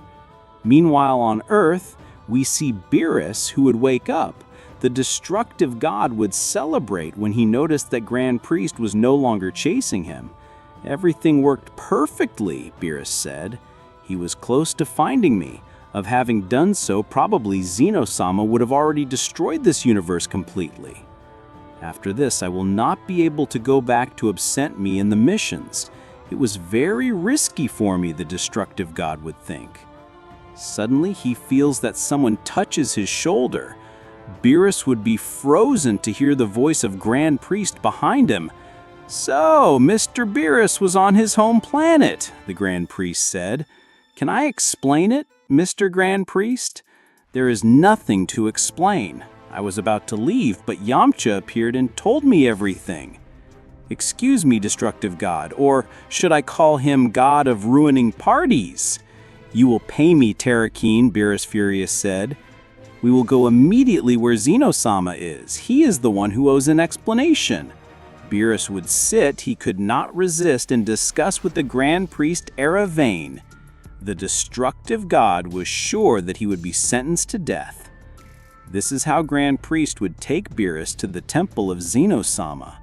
Meanwhile, on Earth, we see Beerus, who would wake up. The destructive god would celebrate when he noticed that Grand Priest was no longer chasing him. "Everything worked perfectly," Beerus said. "He was close to finding me. Of having done so, probably Zeno-sama would have already destroyed this universe completely. After this, I will not be able to go back to absent me in the missions. It was very risky for me," the destructive god would think. Suddenly, he feels that someone touches his shoulder. Beerus would be frozen to hear the voice of Grand Priest behind him. "So, Mr. Beerus was on his home planet," the Grand Priest said. "Can I explain it, Mr. Grand Priest?" "There is nothing to explain. I was about to leave, but Yamcha appeared and told me everything." "Excuse me, destructive god, or should I call him god of ruining parties?" "You will pay me, Terrakeen," Beerus Furious said. "We will go immediately where Zeno-sama is. He is the one who owes an explanation." Beerus would sit, he could not resist, and discuss with the Grand Priest Eravane. The destructive god was sure that he would be sentenced to death. This is how Grand Priest would take Beerus to the temple of Zeno-sama.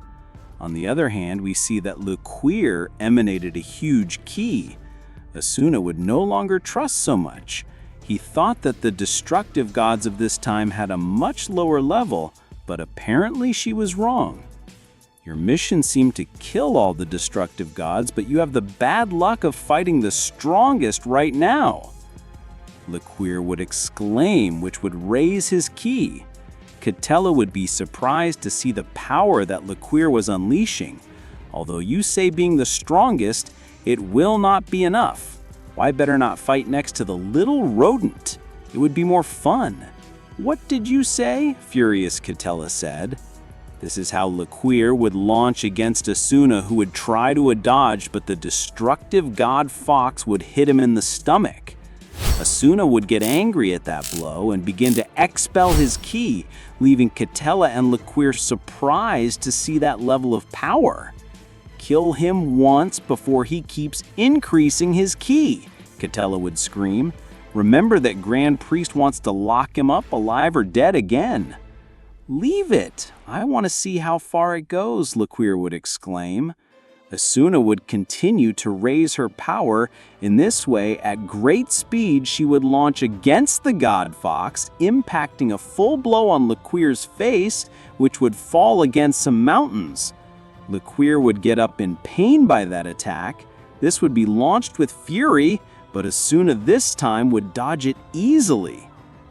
On the other hand, we see that Liquir emanated a huge key. Asuna would no longer trust so much. He thought that the destructive gods of this time had a much lower level, but apparently she was wrong. "Your mission seemed to kill all the destructive gods, but you have the bad luck of fighting the strongest right now," Liquir would exclaim, which would raise his ki. Katella would be surprised to see the power that Liquir was unleashing. "Although you say being the strongest, it will not be enough. Why better not fight next to the little rodent? It would be more fun." "What did you say?" furious Katella said. This is how Liquir would launch against Asuna, who would try to dodge, but the destructive god Fox would hit him in the stomach. Asuna would get angry at that blow and begin to expel his ki, leaving Ketela and Laqueer surprised to see that level of power. "Kill him once before he keeps increasing his ki," Ketela would scream. "Remember that Grand Priest wants to lock him up alive or dead again." "Leave it. I want to see how far it goes," Laqueer would exclaim. Asuna would continue to raise her power. In this way, at great speed, she would launch against the God Fox, impacting a full blow on Laqueer's face, which would fall against some mountains. Laqueer would get up in pain by that attack. This would be launched with fury, but Asuna this time would dodge it easily.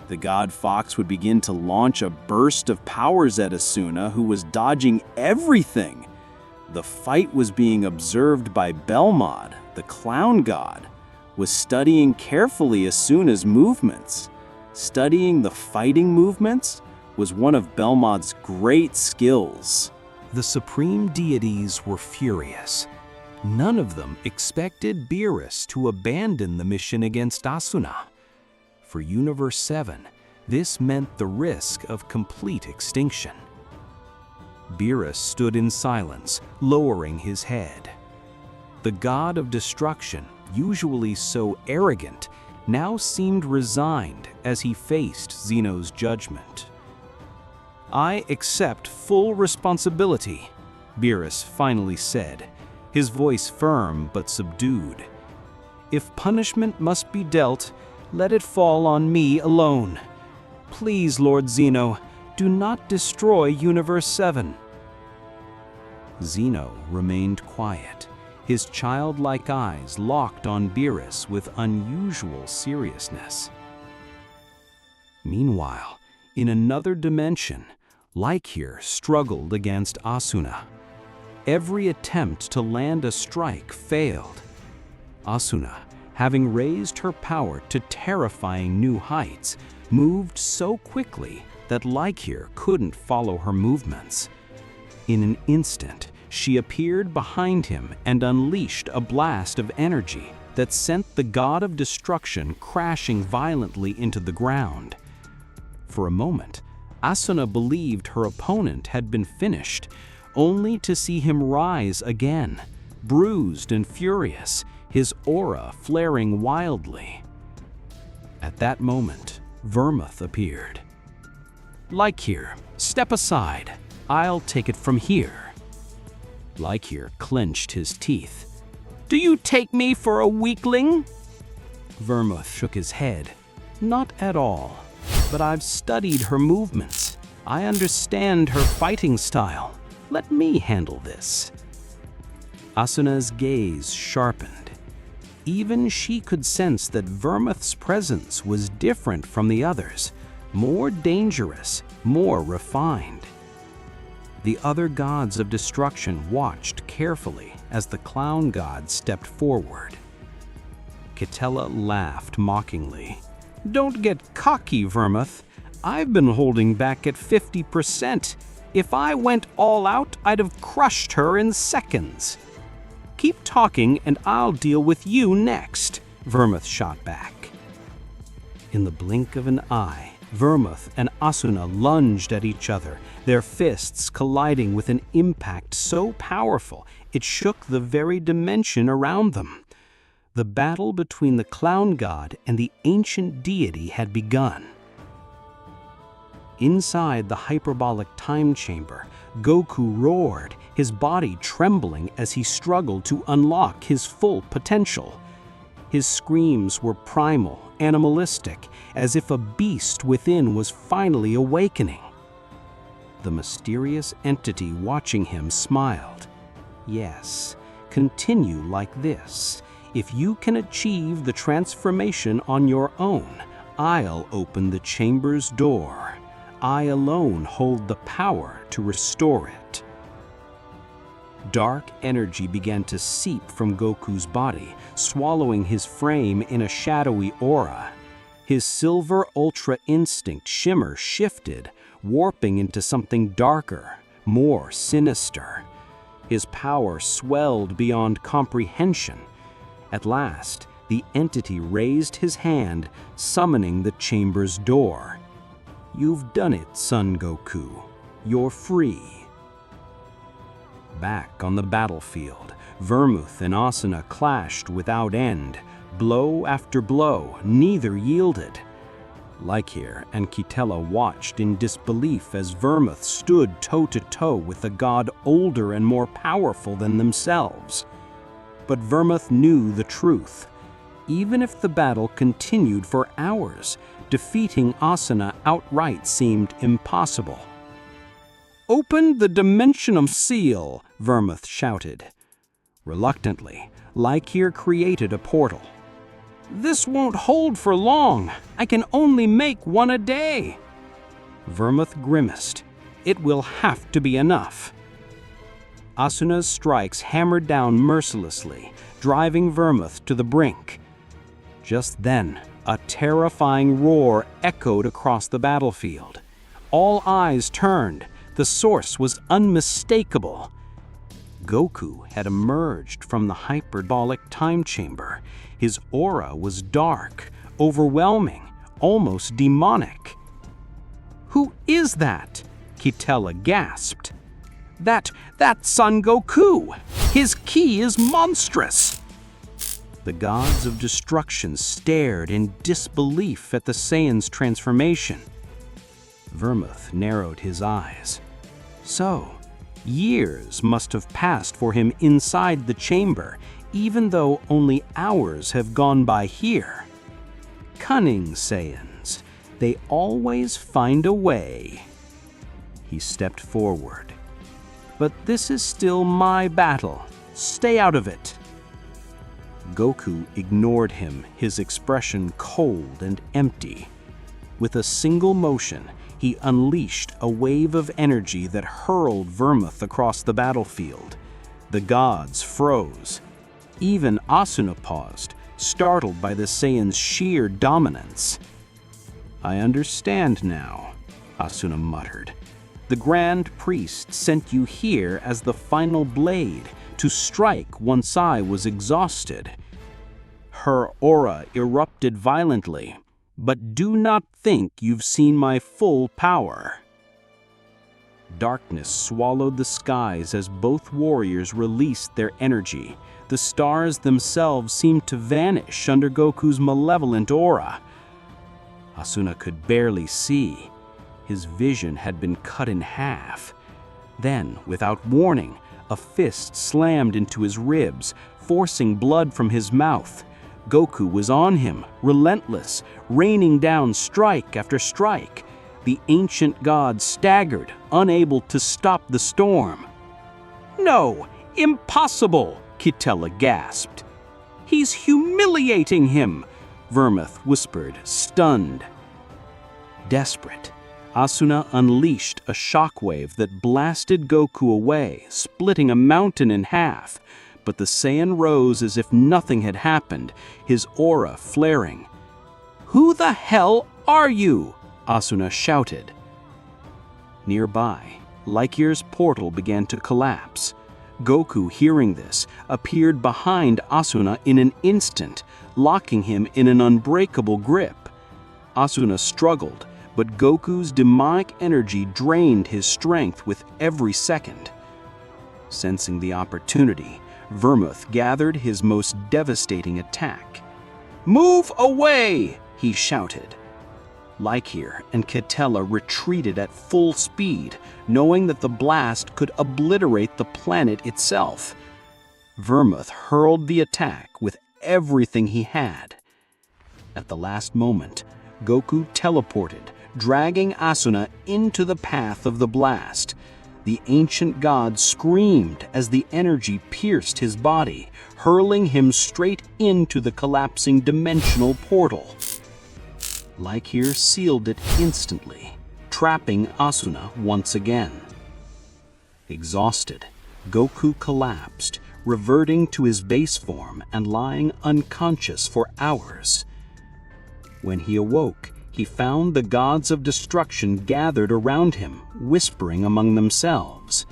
The God Fox would begin to launch a burst of powers at Asuna, who was dodging everything. The fight was being observed by Belmod, the clown god, was studying carefully Asuna's movements. Studying the fighting movements was one of Belmod's great skills. The supreme deities were furious. None of them expected Beerus to abandon the mission against Asuna. For Universe 7, this meant the risk of complete extinction. Beerus stood in silence, lowering his head. The god of destruction, usually so arrogant, now seemed resigned as he faced Zeno's judgment. "I accept full responsibility," Beerus finally said, his voice firm but subdued. "If punishment must be dealt, let it fall on me alone. Please, Lord Zeno, do not destroy Universe 7. Zeno remained quiet, his childlike eyes locked on Beerus with unusual seriousness. Meanwhile, in another dimension, Lycure struggled against Asuna. Every attempt to land a strike failed. Asuna, having raised her power to terrifying new heights, moved so quickly that Lycure couldn't follow her movements. In an instant, she appeared behind him and unleashed a blast of energy that sent the god of destruction crashing violently into the ground. For a moment, Asuna believed her opponent had been finished, only to see him rise again, bruised and furious, his aura flaring wildly. At that moment, Vermouth appeared. "Lycure, step aside. I'll take it from here." Lycure clenched his teeth. "Do you take me for a weakling?" Vermouth shook his head. "Not at all, but I've studied her movements. I understand her fighting style. Let me handle this." Asuna's gaze sharpened. Even she could sense that Vermouth's presence was different from the others, more dangerous, more refined. The other gods of destruction watched carefully as the clown god stepped forward. Ketela laughed mockingly. "Don't get cocky, Vermouth. I've been holding back at 50%. If I went all out, I'd have crushed her in seconds." "Keep talking and I'll deal with you next," Vermouth shot back. In the blink of an eye, Vermouth and Asuna lunged at each other, their fists colliding with an impact so powerful it shook the very dimension around them. The battle between the clown god and the ancient deity had begun. Inside the hyperbolic time chamber, Goku roared, his body trembling as he struggled to unlock his full potential. His screams were primal, animalistic, as if a beast within was finally awakening. The mysterious entity watching him smiled. "Yes, continue like this. If you can achieve the transformation on your own, I'll open the chamber's door. I alone hold the power to restore it." Dark energy began to seep from Goku's body, swallowing his frame in a shadowy aura. His silver ultra instinct shimmer shifted, warping into something darker, more sinister. His power swelled beyond comprehension. At last, The entity raised his hand, summoning the chamber's door. "You've done it, Son Goku. You're free." Back on the battlefield, Vermouth and Asuna clashed without end. Blow after blow, neither yielded. Lycaer and Kitela watched in disbelief as Vermouth stood toe-to-toe with a god older and more powerful than themselves. But Vermouth knew the truth. Even if the battle continued for hours, defeating Asuna outright seemed impossible. "Open the Dimensionum Seal!" Vermouth shouted. Reluctantly, Lycaer created a portal. "This won't hold for long. I can only make one a day." Vermouth grimaced. "It will have to be enough." Asuna's strikes hammered down mercilessly, driving Vermouth to the brink. Just then, a terrifying roar echoed across the battlefield. All eyes turned. The source was unmistakable. Goku had emerged from the hyperbolic time chamber. His aura was dark, overwhelming, almost demonic. "Who is that?" Kitela gasped. That's Son Goku! His ki is monstrous!" The gods of destruction stared in disbelief at the Saiyan's transformation. Vermouth narrowed his eyes. So, years must have passed for him inside the chamber, even though only hours have gone by here. Cunning Saiyans, they always find a way. He stepped forward. "But this is still my battle. Stay out of it." Goku ignored him, his expression cold and empty. With a single motion, he unleashed a wave of energy that hurled Vermouth across the battlefield. The gods froze. Even Asuna paused, startled by the Saiyan's sheer dominance. "I understand now," Asuna muttered. "The Grand Priest sent you here as the final blade, to strike once I was exhausted." Her aura erupted violently. "But do not think you've seen my full power." Darkness swallowed the skies as both warriors released their energy. The stars themselves seemed to vanish under Goku's malevolent aura. Asuna could barely see. His vision had been cut in half. Then, without warning, a fist slammed into his ribs, forcing blood from his mouth. Goku was on him, relentless, raining down strike after strike. The ancient god staggered, unable to stop the storm. "No! Impossible!" Kitela gasped. "He's humiliating him!" Vermouth whispered, stunned. Desperate, Asuna unleashed a shockwave that blasted Goku away, splitting a mountain in half. But the Saiyan rose as if nothing had happened, his aura flaring. "Who the hell are you?" Asuna shouted. Nearby, Lycaer's portal began to collapse. Goku, hearing this, appeared behind Asuna in an instant, locking him in an unbreakable grip. Asuna struggled, but Goku's demonic energy drained his strength with every second. Sensing the opportunity, Vermouth gathered his most devastating attack. "Move away!" he shouted. Lycaer and Kitela retreated at full speed, knowing that the blast could obliterate the planet itself. Vermouth hurled the attack with everything he had. At the last moment, Goku teleported, dragging Asuna into the path of the blast. The ancient god screamed as the energy pierced his body, hurling him straight into the collapsing dimensional portal. Lycaer sealed it instantly, trapping Asuna once again. Exhausted, Goku collapsed, reverting to his base form and lying unconscious for hours. When he awoke, he found the gods of destruction gathered around him, whispering among themselves.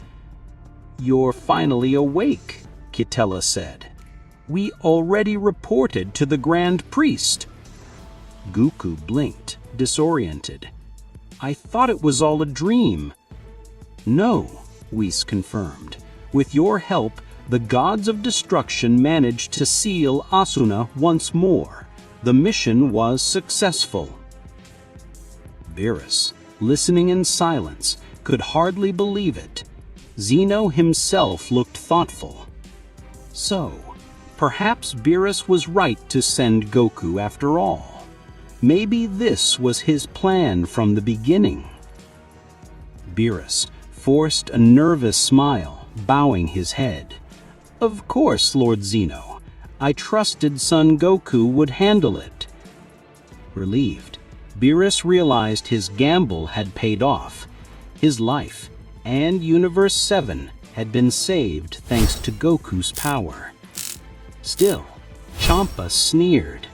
"You're finally awake," Kitela said. We already reported to the Grand Priest. Goku blinked, disoriented. I thought it was all a dream. No, Whis confirmed. With your help, the gods of destruction managed to seal Asuna once more. The mission was successful. Beerus, listening in silence, could hardly believe it. Zeno himself looked thoughtful. So, perhaps Beerus was right to send Goku after all. Maybe this was his plan from the beginning. Beerus forced a nervous smile, bowing his head. Of course, Lord Zeno. I trusted Son Goku would handle it. Relieved, Beerus realized his gamble had paid off. His life and Universe 7 had been saved thanks to Goku's power. Still, Champa sneered.